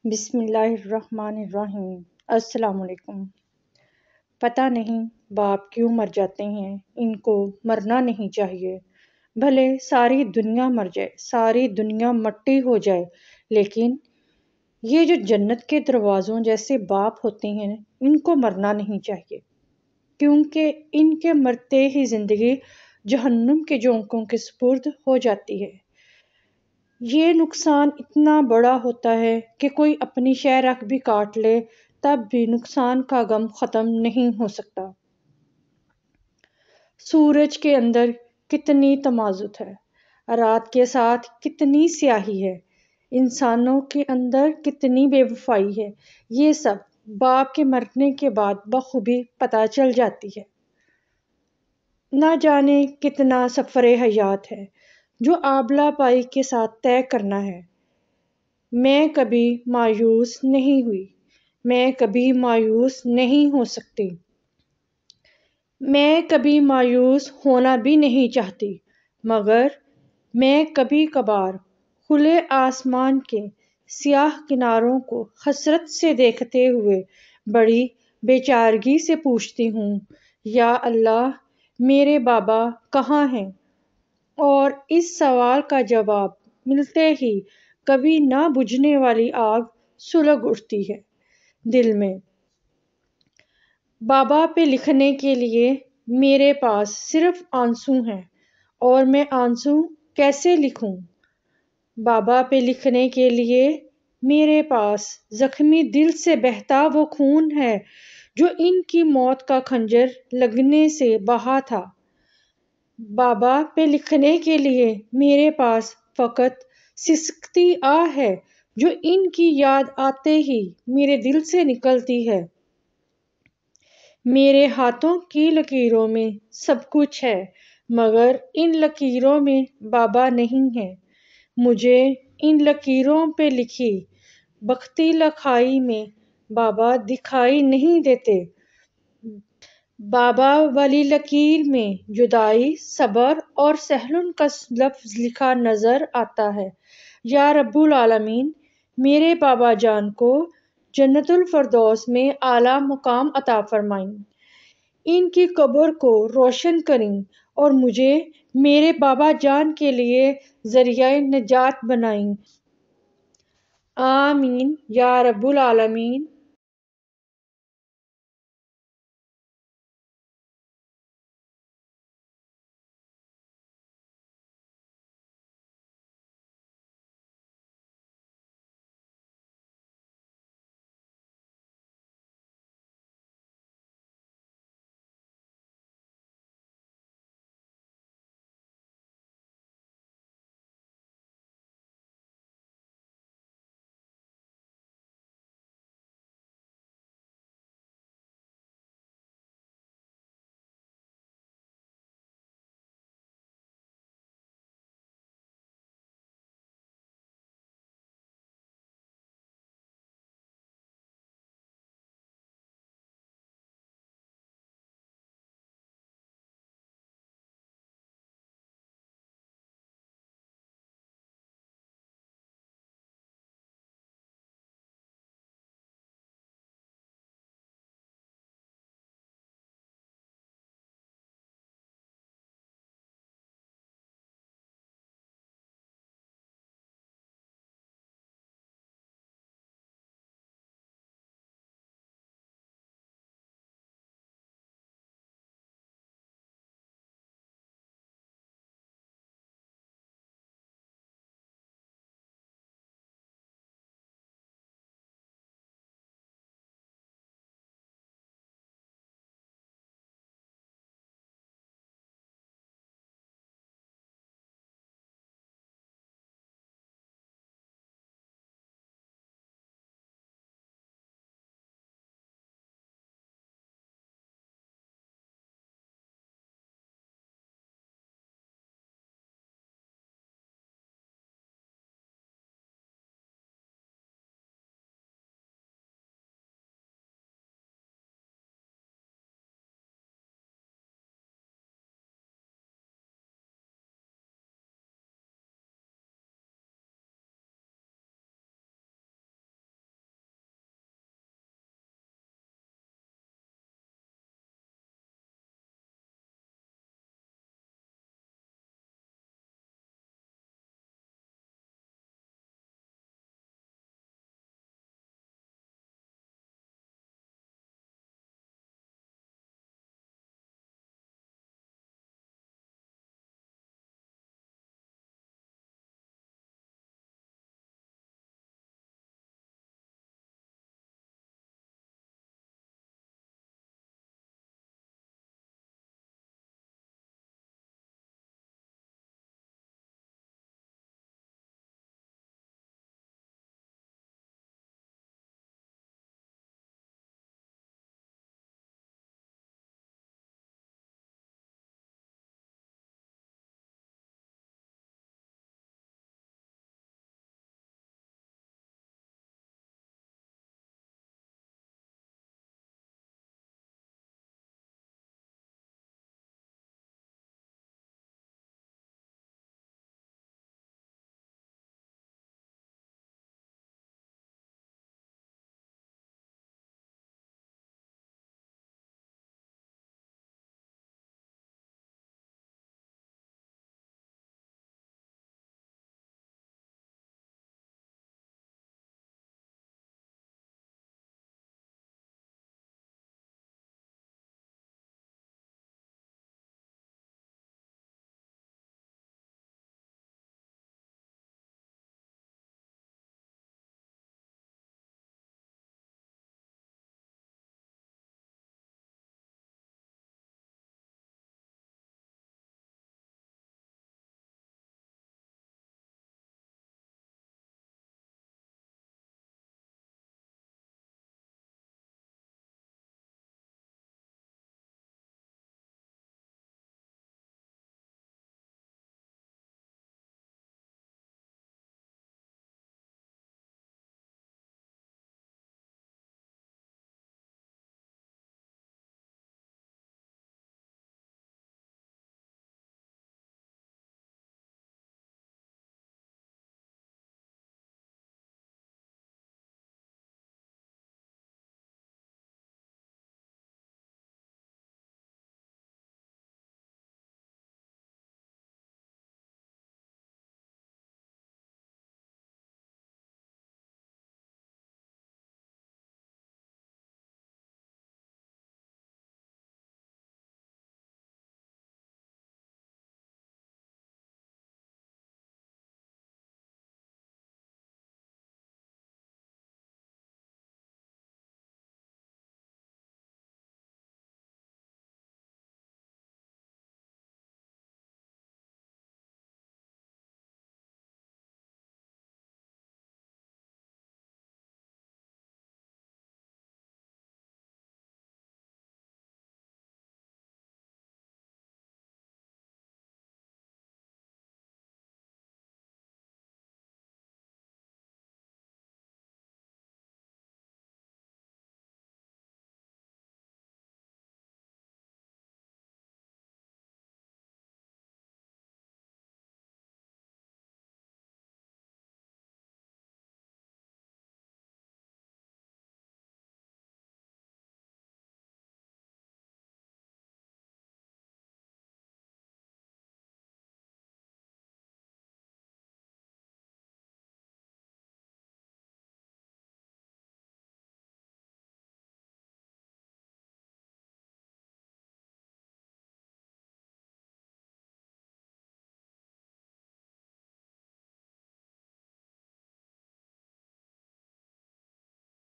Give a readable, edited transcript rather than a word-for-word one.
بسم اللہ الرحمن الرحیم۔ السلام علیکم۔ پتہ نہیں باپ کیوں مر جاتے ہیں، ان کو مرنا نہیں چاہیے، بھلے ساری دنیا مر جائے، ساری دنیا مٹی ہو جائے، لیکن یہ جو جنت کے دروازوں جیسے باپ ہوتے ہیں ان کو مرنا نہیں چاہیے، کیونکہ ان کے مرتے ہی زندگی جہنم کے جھونکوں کے سپرد ہو جاتی ہے۔ یہ نقصان اتنا بڑا ہوتا ہے کہ کوئی اپنی شہ رکھ بھی کاٹ لے تب بھی نقصان کا غم ختم نہیں ہو سکتا۔ سورج کے اندر کتنی تمازت ہے، رات کے ساتھ کتنی سیاہی ہے، انسانوں کے اندر کتنی بے وفائی ہے، یہ سب باپ کے مرنے کے بعد بخوبی پتہ چل جاتی ہے۔ نہ جانے کتنا سفر حیات ہے جو آبلہ پائی کے ساتھ طے کرنا ہے۔ میں کبھی مایوس نہیں ہوئی، میں کبھی مایوس نہیں ہو سکتی، میں کبھی مایوس ہونا بھی نہیں چاہتی، مگر میں کبھی کبھار کھلے آسمان کے سیاہ کناروں کو حسرت سے دیکھتے ہوئے بڑی بے چارگی سے پوچھتی ہوں، یا اللہ میرے بابا کہاں ہیں؟ اور اس سوال کا جواب ملتے ہی کبھی نہ بجھنے والی آگ سلگ اٹھتی ہے دل میں۔ بابا پہ لکھنے کے لیے میرے پاس صرف آنسو ہیں، اور میں آنسو کیسے لکھوں؟ بابا پہ لکھنے کے لیے میرے پاس زخمی دل سے بہتا وہ خون ہے جو ان کی موت کا خنجر لگنے سے بہا تھا۔ بابا پہ لکھنے کے لیے میرے پاس فقط سسکتی آہ ہے جو ان کی یاد آتے ہی میرے دل سے نکلتی ہے۔ میرے ہاتھوں کی لکیروں میں سب کچھ ہے، مگر ان لکیروں میں بابا نہیں ہے۔ مجھے ان لکیروں پہ لکھی بختی لکھائی میں بابا دکھائی نہیں دیتے۔ بابا والی لکیر میں جدائی، صبر اور سہل کا لفظ لکھا نظر آتا ہے۔ یا رب العالمین میرے بابا جان کو جنت الفردوس میں اعلیٰ مقام عطا فرمائیں، ان کی قبر کو روشن کریں اور مجھے میرے بابا جان کے لیے ذریعہ نجات بنائیں۔ آمین یا رب العالمین۔